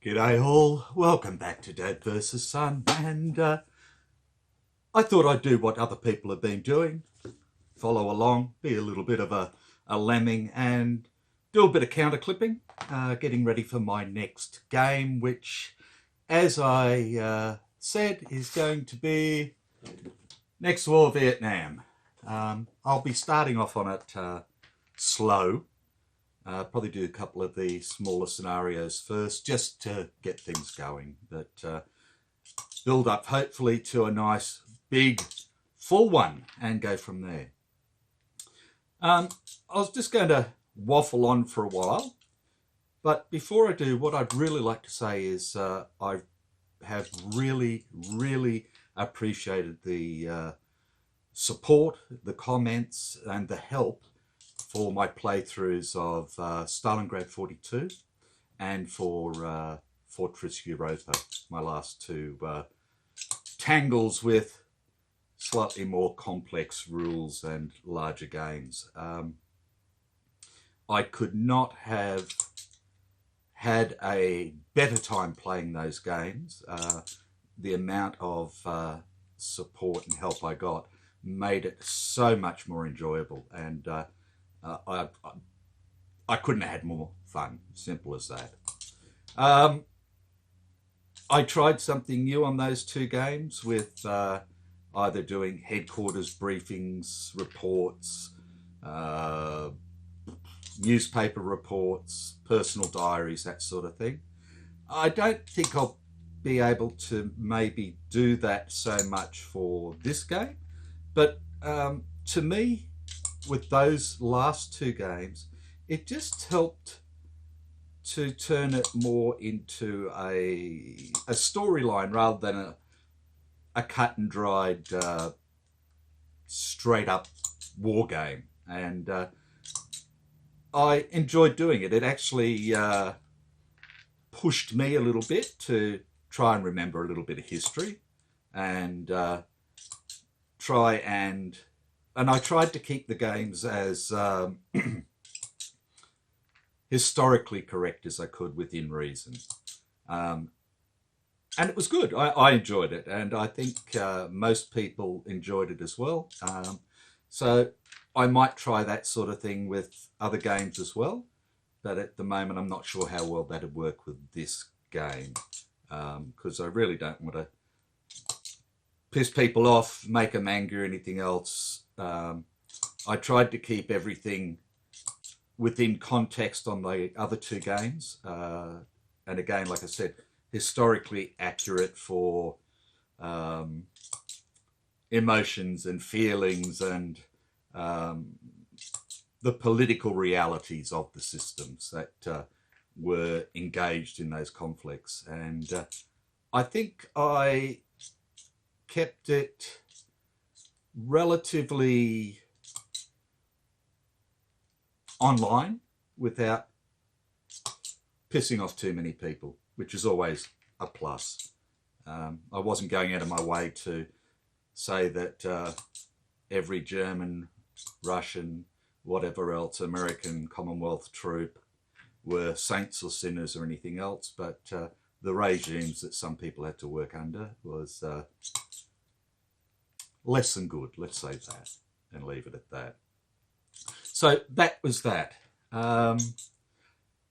G'day all, welcome back to Dad versus Son, and I thought I'd do what other people have been doing, follow along, be a little bit of a lemming and do a bit of counter clipping, getting ready for my next game, which, as I said, is going to be next war Vietnam. I'll be starting off on it slow. Probably do a couple of the smaller scenarios first, just to get things going. But build up hopefully to a nice big full one and go from there. I was just going to waffle on for a while, but before I do, what I'd really like to say is I have really appreciated the support, the comments and the help for my playthroughs of Stalingrad 42 and for Fortress Europa, my last two tangles with slightly more complex rules and larger games. I could not have had a better time playing those games. The amount of support and help I got made it so much more enjoyable, and I couldn't have had more fun. Simple as that. I tried something new on those two games with either doing headquarters briefings, reports, newspaper reports, personal diaries, that sort of thing. I don't think I'll be able to maybe do that so much for this game, but to me, with those last two games, it just helped to turn it more into a storyline rather than a cut and dried, straight up war game. And I enjoyed doing it. It actually pushed me a little bit to try and remember a little bit of history and I tried to keep the games as historically correct as I could within reason. And it was good. I enjoyed it, and I think most people enjoyed it as well. So I might try that sort of thing with other games as well, but at the moment I'm not sure how well that'd work with this game, because I really don't want to piss people off, make them angry or anything else. I tried to keep everything within context on the other two games. And again, like I said, historically accurate for emotions and feelings and the political realities of the systems that were engaged in those conflicts. And I think I kept it relatively online without pissing off too many people, which is always a plus. I wasn't going out of my way to say that every German, Russian, whatever else, American Commonwealth troop were saints or sinners or anything else, but the regimes that some people had to work under was less than good, let's say that, and leave it at that. So that was that. I've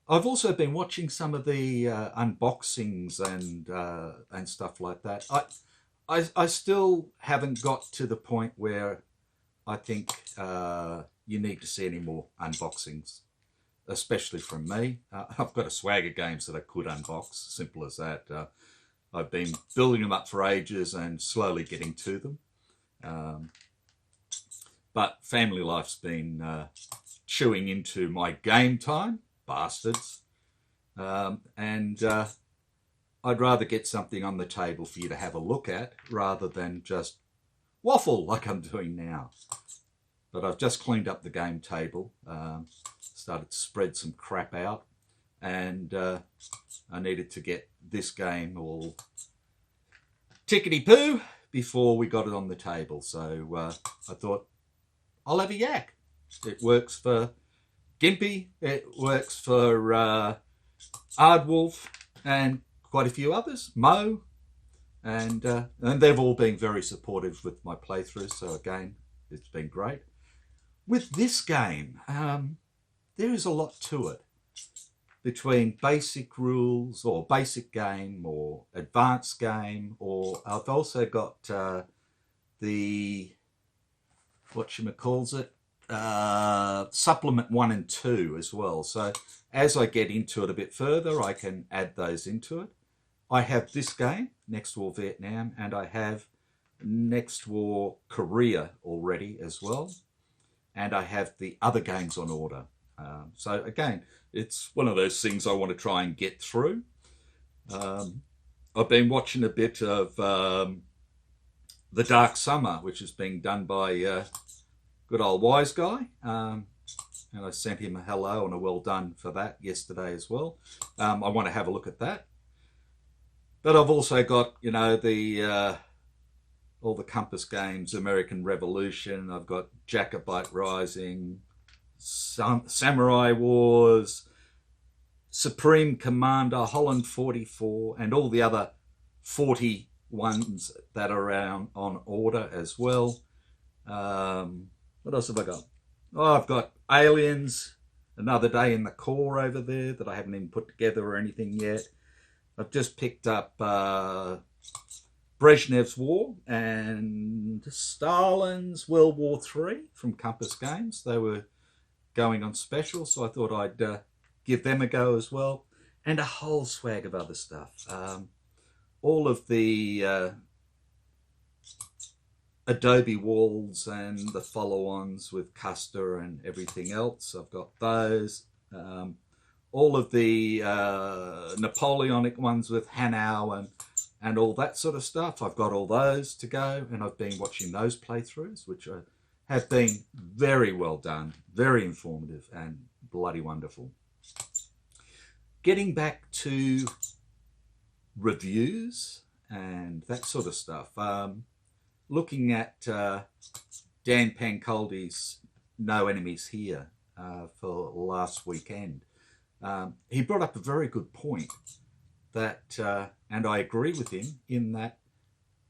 also been watching some of the unboxings and stuff like that. I still haven't got to the point where I think you need to see any more unboxings, especially from me. I've got a swag of games that I could unbox, simple as that. I've been building them up for ages and slowly getting to them. But family life's been chewing into my game time, bastards. And I'd rather get something on the table for you to have a look at rather than just waffle like I'm doing now. But I've just cleaned up the game table, started to spread some crap out, and I needed to get this game all tickety-poo before we got it on the table. So I thought, I'll have a yak. It works for Gimpy, it works for Aardwolf, and quite a few others, Mo, and they've all been very supportive with my playthroughs. So again, it's been great. With this game, there is a lot to it. Between basic rules or basic game or advanced game, or I've also got the whatchamacalls supplement 1 and 2 as well. So as I get into it a bit further, I can add those into it. I have this game, Next War Vietnam, and I have Next War Korea already as well. And I have the other games on order. So again, it's one of those things I want to try and get through. I've been watching a bit of The Dark Summer, which is being done by good old Wise Guy. And I sent him a hello and a well done for that yesterday as well. I want to have a look at that. But I've also got, you know, the all the Compass games, American Revolution. I've got Jacobite Rising, Samurai Wars, Supreme Commander, Holland 44, and all the other 40 ones that are around on order as well. What else have I got? Oh, I've got Aliens, Another Day in the Core over there that I haven't even put together or anything yet. I've just picked up Brezhnev's War and Stalin's World War III from Compass Games. They were going on special, so I thought I'd give them a go as well. And a whole swag of other stuff. All of the Adobe walls and the follow-ons with Custer and everything else. I've got those. All of the Napoleonic ones with Hanau and all that sort of stuff. I've got all those to go, and I've been watching those playthroughs, which have been very well done, very informative, and bloody wonderful. Getting back to reviews and that sort of stuff, looking at Dan Pancoldi's No Enemies Here for last weekend, he brought up a very good point that, and I agree with him, in that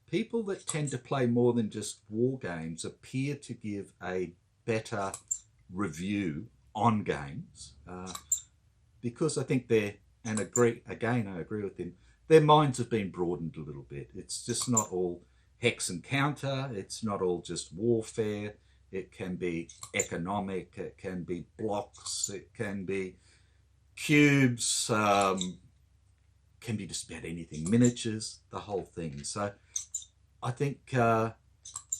people that tend to play more than just war games appear to give a better review on games because I think I agree with him, their minds have been broadened a little bit. It's just not all hex and counter, it's not all just warfare, it can be economic, it can be blocks, it can be cubes, can be just about anything, miniatures, the whole thing. So I think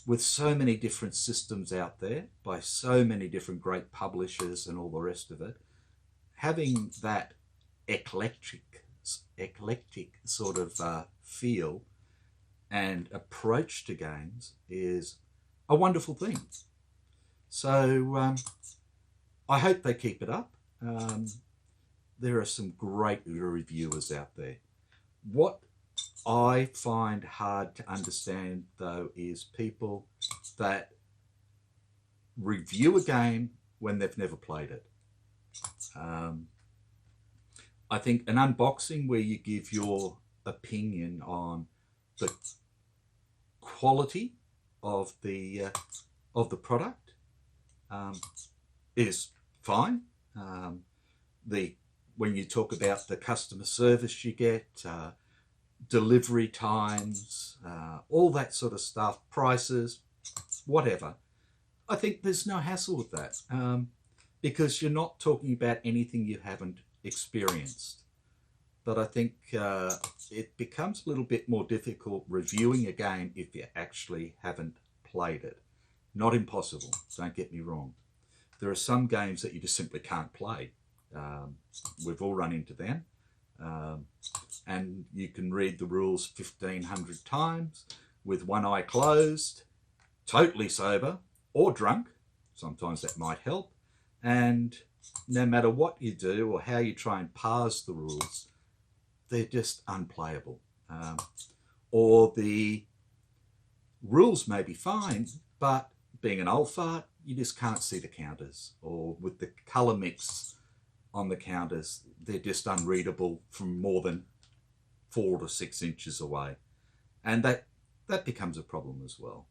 with so many different systems out there by so many different great publishers and all the rest of it, having that eclectic sort of feel and approach to games is a wonderful thing. So I hope they keep it up. There are some great reviewers out there. What I find hard to understand, though, is people that review a game when they've never played it. I think an unboxing where you give your opinion on the quality of the product is fine. When you talk about the customer service you get, delivery times, all that sort of stuff, prices, whatever, I think there's no hassle with that because you're not talking about anything you haven't experienced. But I think it becomes a little bit more difficult reviewing a game if you actually haven't played it. Not impossible, don't get me wrong. There are some games that you just simply can't play. We've all run into them. And you can read the rules 1,500 times with one eye closed, totally sober or drunk. Sometimes that might help. And no matter what you do or how you try and parse the rules, they're just unplayable. Or the rules may be fine, but being an old fart, you just can't see the counters. Or with the colour mix on the counters, they're just unreadable from more than 4 to 6 inches away. And that becomes a problem as well.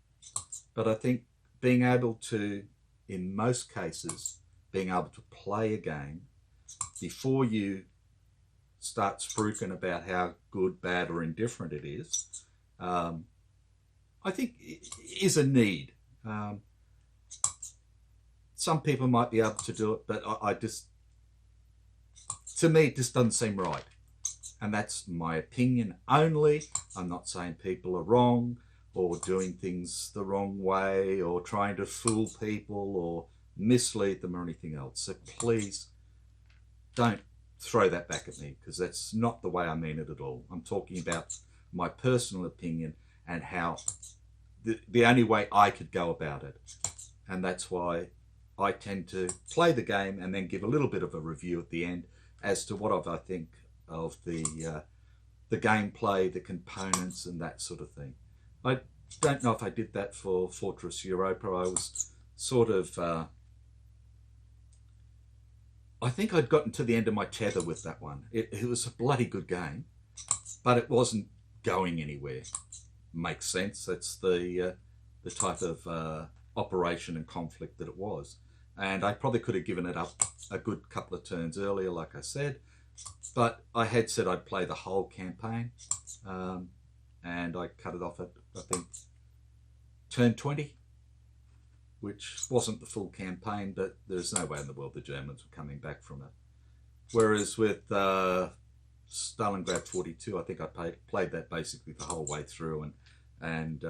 But I think being able to, in most cases, being able to play a game before you start spruiking about how good, bad or indifferent it is, I think is a need. Some people might be able to do it, but I just, to me, it just doesn't seem right. And that's my opinion only. I'm not saying people are wrong or doing things the wrong way or trying to fool people or mislead them or anything else. So please don't throw that back at me, because that's not the way I mean it at all. I'm talking about my personal opinion and how the only way I could go about it. And that's why I tend to play the game and then give a little bit of a review at the end as to what I think of the gameplay, the components and that sort of thing. I don't know if I did that for Fortress Europa. I was sort of, I think I'd gotten to the end of my tether with that one. It was a bloody good game, but it wasn't going anywhere. Makes sense. That's the type of operation and conflict that it was. And I probably could have given it up a good couple of turns earlier, like I said. But I had said I'd play the whole campaign, and I cut it off at, I think, turn 20, which wasn't the full campaign, but there's no way in the world the Germans were coming back from it. Whereas with Stalingrad 42, I think I played that basically the whole way through, and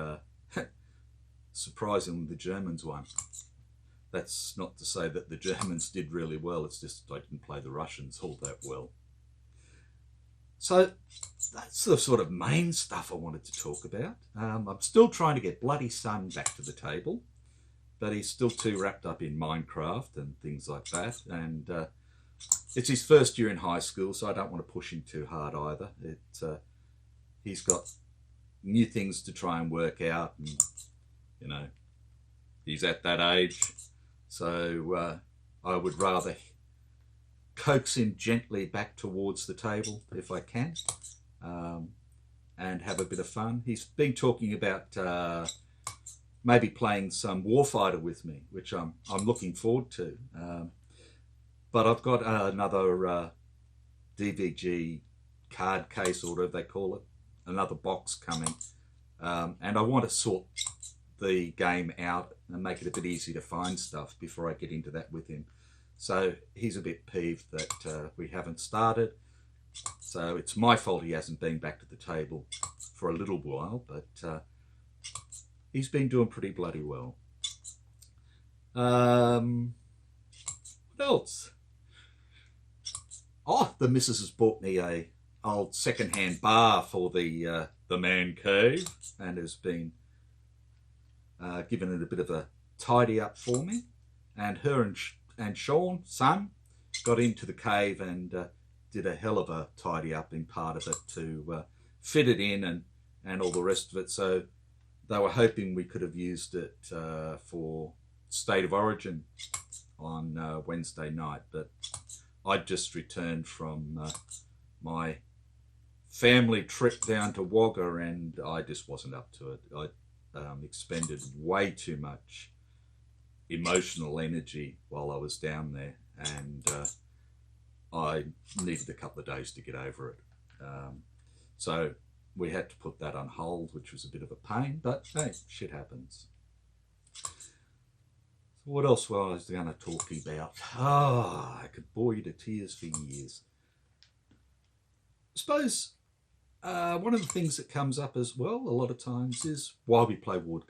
surprisingly the Germans won. That's not to say that the Germans did really well, it's just I didn't play the Russians all that well. So that's the sort of main stuff I wanted to talk about. I'm still trying to get bloody son back to the table, but he's still too wrapped up in Minecraft and things like that. And it's his first year in high school, so I don't want to push him too hard either. He's got new things to try and work out, and you know, he's at that age. So I would rather coax him gently back towards the table if I can, and have a bit of fun. He's been talking about maybe playing some Warfighter with me, which I'm looking forward to. But I've got another DVG card case, or whatever they call it, another box coming, and I want to sort the game out and make it a bit easier to find stuff before I get into that with him. So he's a bit peeved that we haven't started. So it's my fault he hasn't been back to the table for a little while, but he's been doing pretty bloody well. What else? Oh, the missus has bought me a old second-hand bar for the man cave, and has been given it a bit of a tidy up for me. And her and Sean, son, got into the cave and did a hell of a tidy up in part of it to fit it in and all the rest of it. So they were hoping we could have used it for State of Origin on Wednesday night, but I'd just returned from my family trip down to Wagga, and I just wasn't up to it. I expended way too much emotional energy while I was down there, and I needed a couple of days to get over it. So we had to put that on hold, which was a bit of a pain, but hey, shit happens. So what else was I going to talk about? Oh, I could bore you to tears for years. I suppose one of the things that comes up as well a lot of times is why we play war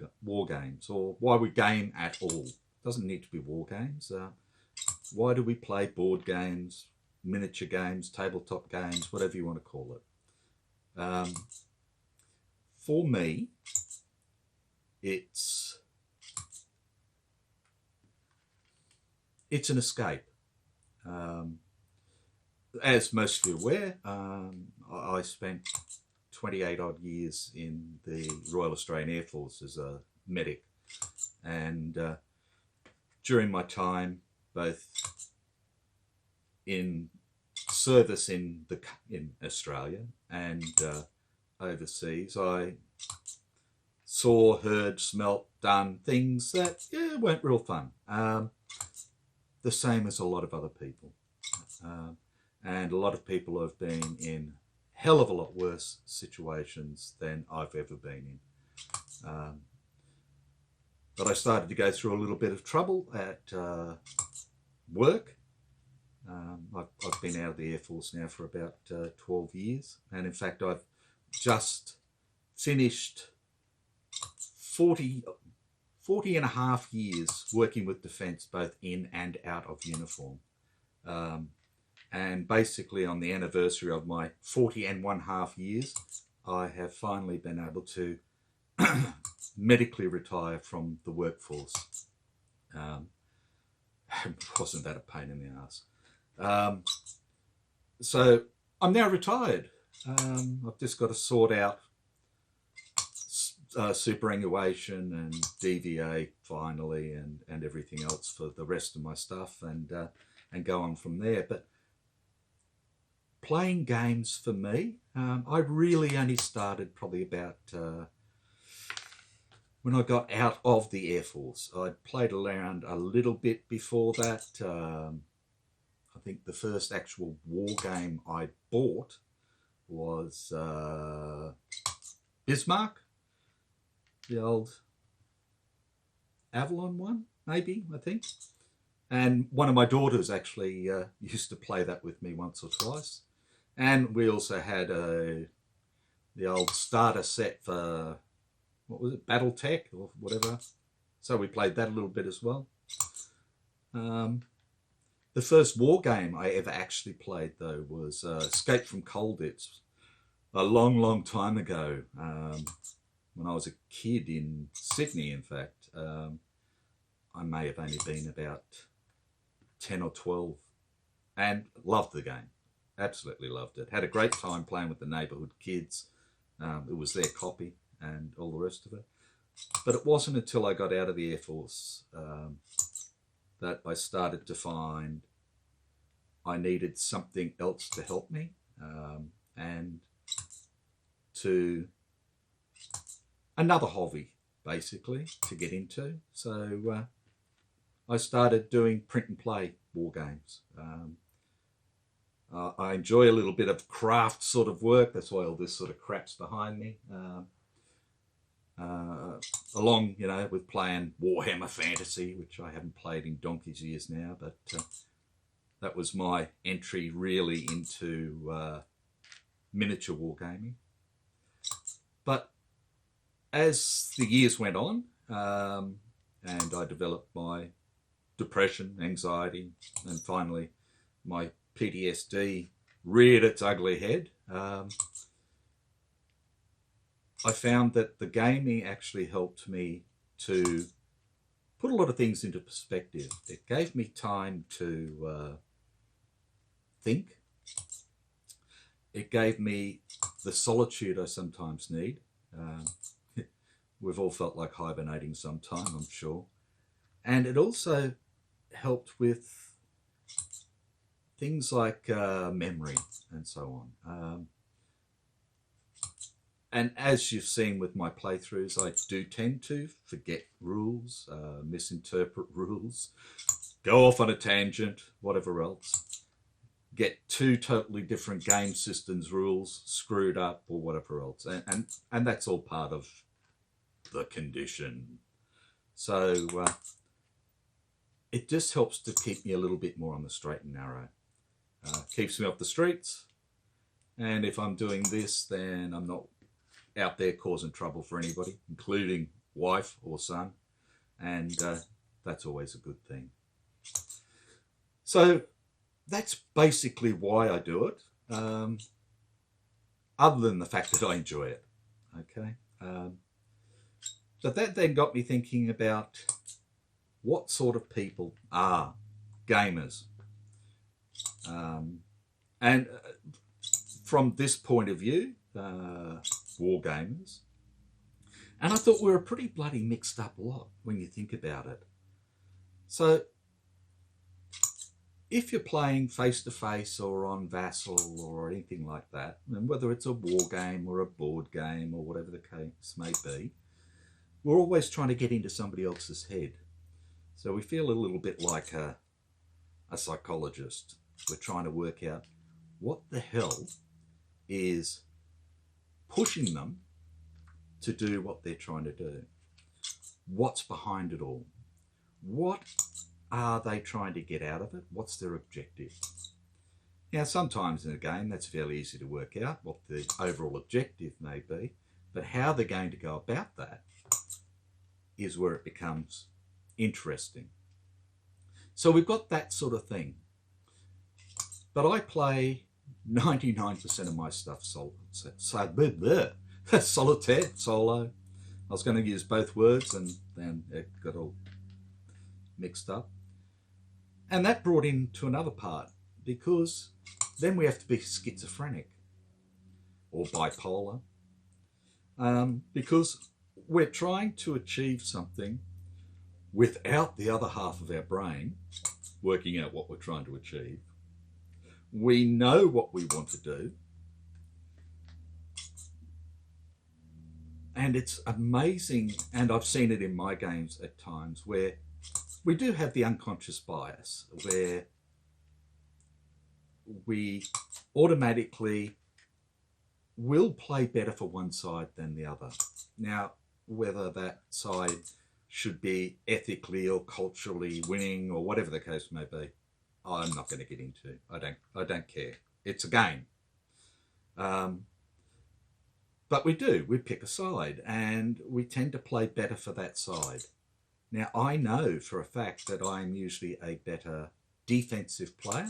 games, or why we game at all. It doesn't need to be war games. Why do we play board games, miniature games, tabletop games, whatever you want to call it? For me, it's an escape. As most of you are aware, I spent 28 odd years in the Royal Australian Air Force as a medic, and during my time, both in service in Australia and overseas, I saw, heard, smelt, done things that weren't real fun. The same as a lot of other people, and a lot of people have been in hell of a lot worse situations than I've ever been in. But I started to go through a little bit of trouble at work. I've been out of the Air Force now for about 12 years. And in fact, I've just finished 40 and a half years working with Defence, both in and out of uniform. And basically on the anniversary of my 40 and 1/2 years, I have finally been able to medically retire from the workforce. Wasn't that a pain in the ass? So I'm now retired. I've just got to sort out superannuation and DVA finally, and everything else for the rest of my stuff, and go on from there. But playing games for me, I really only started probably about when I got out of the Air Force. I'd played around a little bit before that. I think the first actual war game I bought was Bismarck, the old Avalon one, maybe, I think. And one of my daughters actually used to play that with me once or twice. And we also had the old starter set for, what was it, Battletech or whatever. So we played that a little bit as well. The first war game I ever actually played, though, was Escape from Colditz, a long, long time ago, when I was a kid in Sydney, in fact. I may have only been about 10 or 12, and loved the game. Absolutely loved it. Had a great time playing with the neighbourhood kids. It was their copy and all the rest of it. But it wasn't until I got out of the Air Force that I started to find I needed something else to help me, and to another hobby, basically, to get into. So I started doing print and play war games. I enjoy a little bit of craft sort of work. That's why all this sort of crap's behind me. Along, with playing Warhammer Fantasy, which I haven't played in donkey's years now, but that was my entry really into miniature wargaming. But as the years went on, and I developed my depression, anxiety, and finally my PTSD reared its ugly head, I found that the gaming actually helped me to put a lot of things into perspective. It gave me time to think. It gave me the solitude I sometimes need. We've all felt like hibernating sometime, I'm sure. And it also helped with things like memory and so on. And as you've seen with my playthroughs, I do tend to forget rules, misinterpret rules, go off on a tangent, whatever else, get two totally different game systems rules screwed up or whatever else. And that's all part of the condition. So it just helps to keep me a little bit more on the straight and narrow. Keeps me off the streets. And if I'm doing this, then I'm not out there causing trouble for anybody, including wife or son. And that's always a good thing. So that's basically why I do it, other than the fact that I enjoy it. Okay. But that then got me thinking about what sort of people are gamers. And from this point of view, war gamers. And I thought we were a pretty bloody mixed up lot when you think about it. So if you're playing face-to-face or on Vassal or anything like that, and whether it's a war game or a board game or whatever the case may be, we're always trying to get into somebody else's head. So we feel a little bit like a psychologist. We're trying to work out what the hell is pushing them to do what they're trying to do. What's behind it all? What are they trying to get out of it? What's their objective? Now, sometimes in a game, that's fairly easy to work out, what the overall objective may be, but how they're going to go about that is where it becomes interesting. So we've got that sort of thing. But I play 99% of my stuff solitaire, solo. I was going to use both words and then it got all mixed up. And that brought into another part, because then we have to be schizophrenic or bipolar, because we're trying to achieve something without the other half of our brain working out what we're trying to achieve. We know what we want to do, and it's amazing, and I've seen it in my games at times, where we do have the unconscious bias, where we automatically will play better for one side than the other. Now, whether that side should be ethically or culturally winning or whatever the case may be, I'm not going to get into. I don't care. It's a game. But we pick a side, and we tend to play better for that side. Now, I know for a fact that I'm usually a better defensive player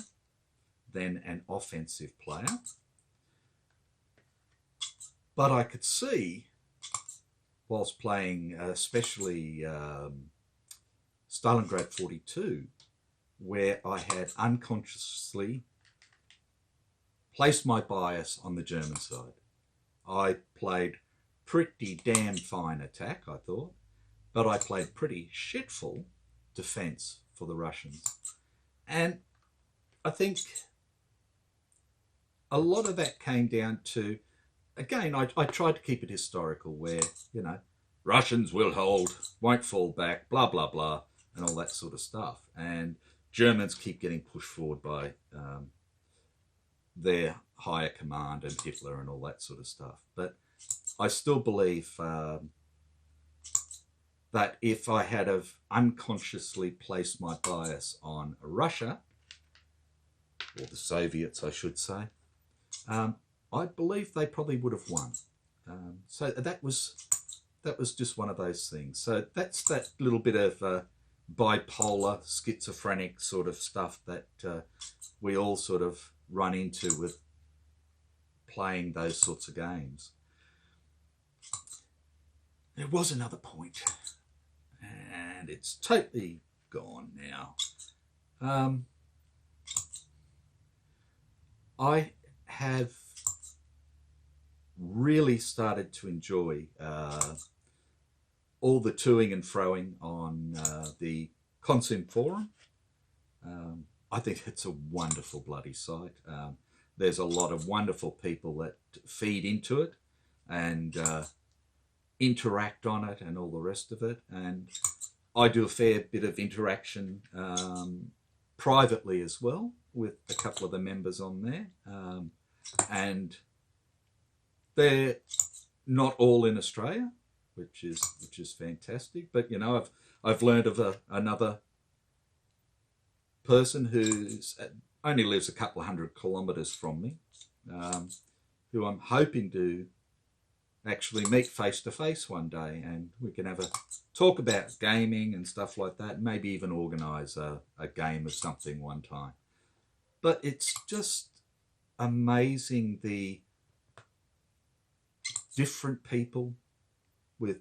than an offensive player. But I could see, whilst playing especially Stalingrad 42, where I had unconsciously placed my bias on the German side. I played pretty damn fine attack, I thought, but I played pretty shitful defense for the Russians. And I think a lot of that came down to, again, I tried to keep it historical, where, you know, Russians will hold, won't fall back, blah, blah, blah, and all that sort of stuff. And Germans keep getting pushed forward by their higher command and Hitler and all that sort of stuff. But I still believe that if I had have unconsciously placed my bias on Russia, or the Soviets, I should say, I believe they probably would have won. So that was just one of those things. So that's that little bit of bipolar, schizophrenic sort of stuff that we all sort of run into with playing those sorts of games. There was another point, and it's totally gone now. I have really started to enjoy all the toing and froing on the Consum Forum. I think it's a wonderful bloody site. There's a lot of wonderful people that feed into it and interact on it and all the rest of it. And I do a fair bit of interaction privately as well with a couple of the members on there. And they're not all in Australia, which is fantastic. But, you know, I've learned of another person who's only lives a couple of 100 kilometres from me, who I'm hoping to actually meet face to face one day, and we can have a talk about gaming and stuff like that, maybe even organise a game of something one time. But it's just amazing, the different people with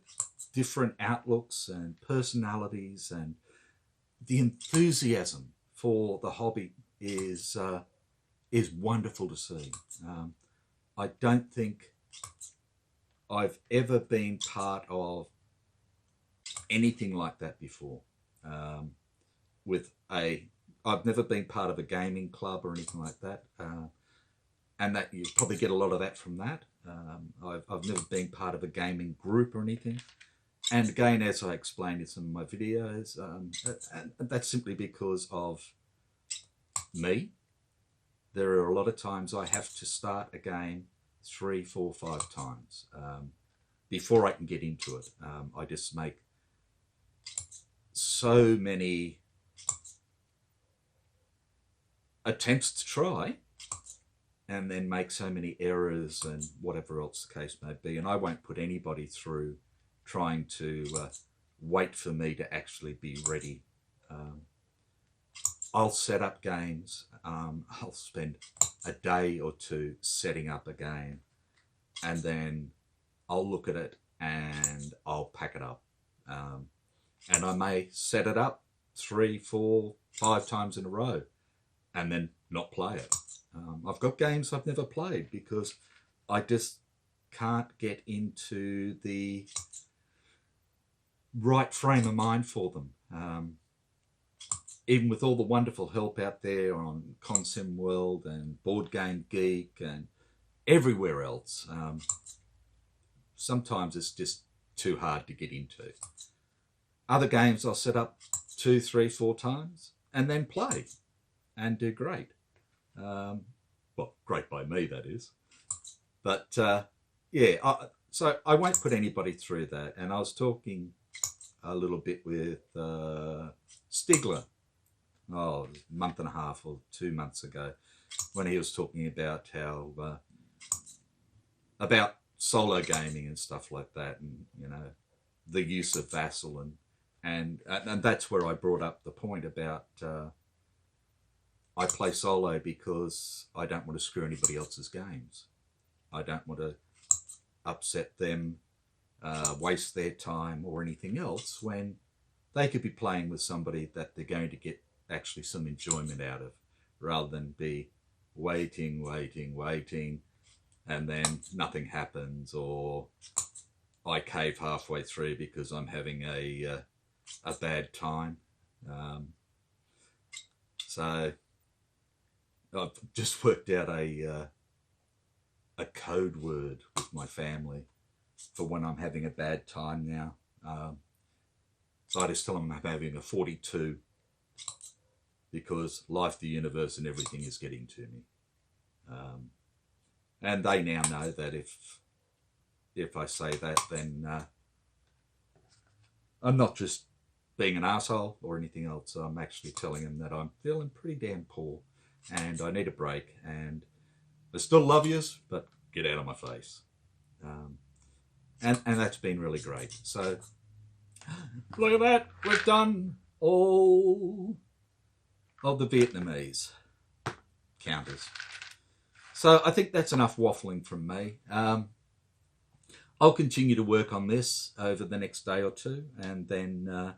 different outlooks and personalities, and the enthusiasm for the hobby is wonderful to see. I don't think I've ever been part of anything like that before, with a I've never been part of a gaming club or anything like that, and that you probably get a lot of that from that. I've never been part of a gaming group or anything. And again, as I explained in some of my videos, and that's simply because of me. There are a lot of times I have to start a game 3, 4, 5 times before I can get into it. I just make so many attempts to try and then make so many errors and whatever else the case may be. And I won't put anybody through trying to wait for me to actually be ready. I'll set up games. I'll spend a day or two setting up a game, and then I'll look at it and I'll pack it up. And I may set it up 3, 4, 5 times in a row and then not play it. I've got games I've never played because I just can't get into the right frame of mind for them. Even with all the wonderful help out there on Consim World and Board Game Geek and everywhere else, sometimes it's just too hard to get into. Other games I'll set up 2, 3, 4 times and then play and do great. Well, great by me, that is. But yeah, so I won't put anybody through that. And I was talking a little bit with Stigler, a month and a half or 2 months ago, when he was talking about how about solo gaming and stuff like that, and you know, the use of Vassal, and that's where I brought up the point about I play solo because I don't want to screw anybody else's games. I don't want to upset them, waste their time or anything else, when they could be playing with somebody that they're going to get actually some enjoyment out of, rather than be waiting, and then nothing happens, or I cave halfway through because I'm having a bad time. So I've just worked out a code word with my family for when I'm having a bad time now. So I just tell them I'm having a 42 because life, the universe, and everything is getting to me. And they now know that if I say that, then I'm not just being an asshole or anything else. I'm actually telling them that I'm feeling pretty damn poor and I need a break, and I still love yous, but get out of my face. And that's been really great. So look at that, we've done all of the Vietnamese counters. So I think that's enough waffling from me. I'll continue to work on this over the next day or two and then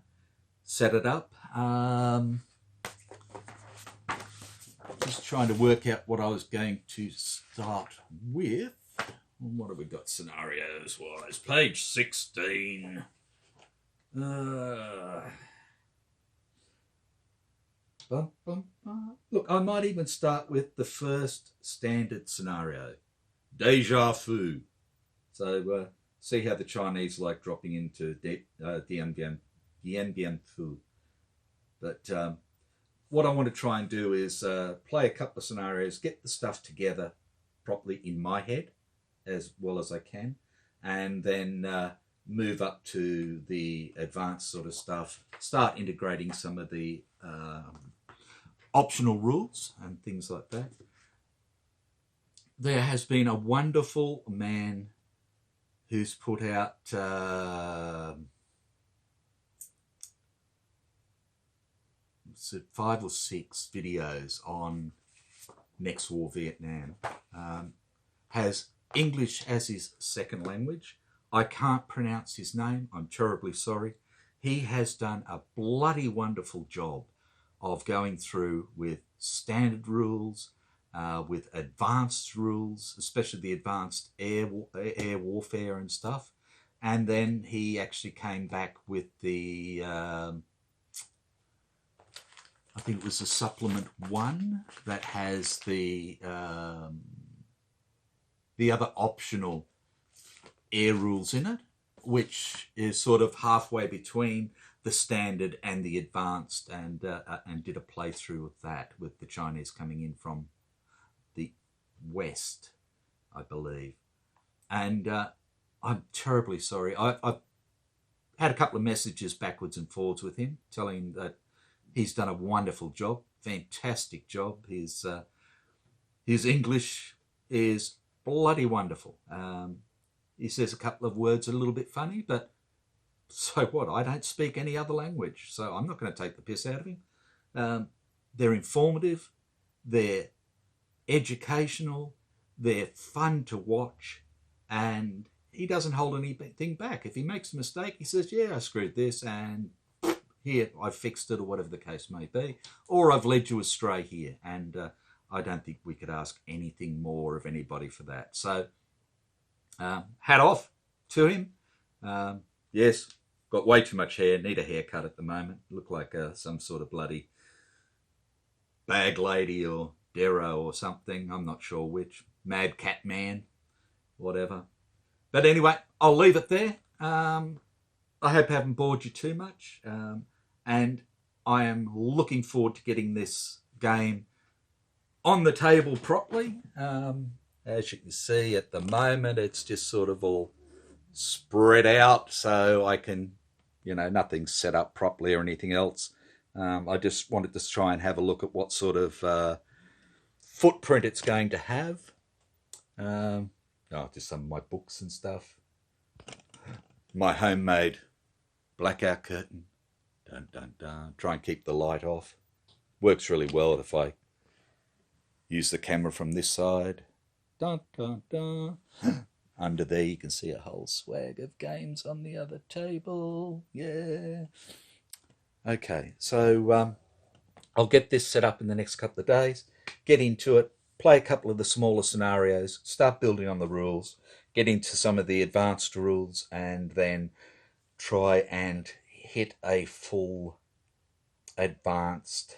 set it up. Just trying to work out what I was going to start with. What have we got scenarios wise? Page 16. Look, I might even start with the first standard scenario, deja vu. So see how the Chinese like dropping into Dien Bien Phu. But what I want to try and do is play a couple of scenarios, get the stuff together properly in my head as well as I can, and then move up to the advanced sort of stuff, start integrating some of the optional rules and things like that. There has been a wonderful man who's put out 5 or 6 videos on Next War Vietnam. Has English as his second language. I can't pronounce his name. I'm terribly sorry. He has done a bloody wonderful job of going through with standard rules, with advanced rules, especially the advanced air warfare and stuff. And then he actually came back with the I think it was the supplement 1 that has the other optional air rules in it, which is sort of halfway between the standard and the advanced, and did a playthrough of that with the Chinese coming in from the West, I believe. And I'm terribly sorry. I've had a couple of messages backwards and forwards with him, telling him that he's done a wonderful job, fantastic job. His English is bloody wonderful. He says a couple of words a little bit funny, but so what? I don't speak any other language, so I'm not going to take the piss out of him. They're informative, they're educational, they're fun to watch, and he doesn't hold anything back. If he makes a mistake, he says, yeah, I screwed this, and here, I've fixed it, or whatever the case may be, or I've led you astray here, and I don't think we could ask anything more of anybody for that. So, hat off to him. Yes, got way too much hair, need a haircut at the moment. Look like some sort of bloody bag lady or Darrow or something, I'm not sure which. Mad Cat Man, whatever. But anyway, I'll leave it there. I hope I haven't bored you too much. And I am looking forward to getting this game on the table properly. As you can see at the moment, it's just sort of all spread out, so I can, nothing's set up properly or anything else. I just wanted to try and have a look at what sort of footprint it's going to have. Just some of my books and stuff. My homemade blackout curtain. Dun, dun, dun. Try and keep the light off. Works really well if I use the camera from this side. Dun, dun, dun. Under there you can see a whole swag of games on the other table. Yeah. Okay, so I'll get this set up in the next couple of days, get into it, play a couple of the smaller scenarios, start building on the rules, get into some of the advanced rules, and then try and hit a full advanced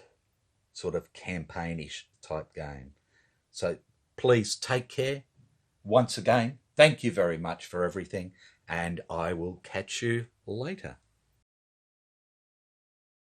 sort of campaignish type game. So please take care. Once again, thank you very much for everything, and I will catch you later.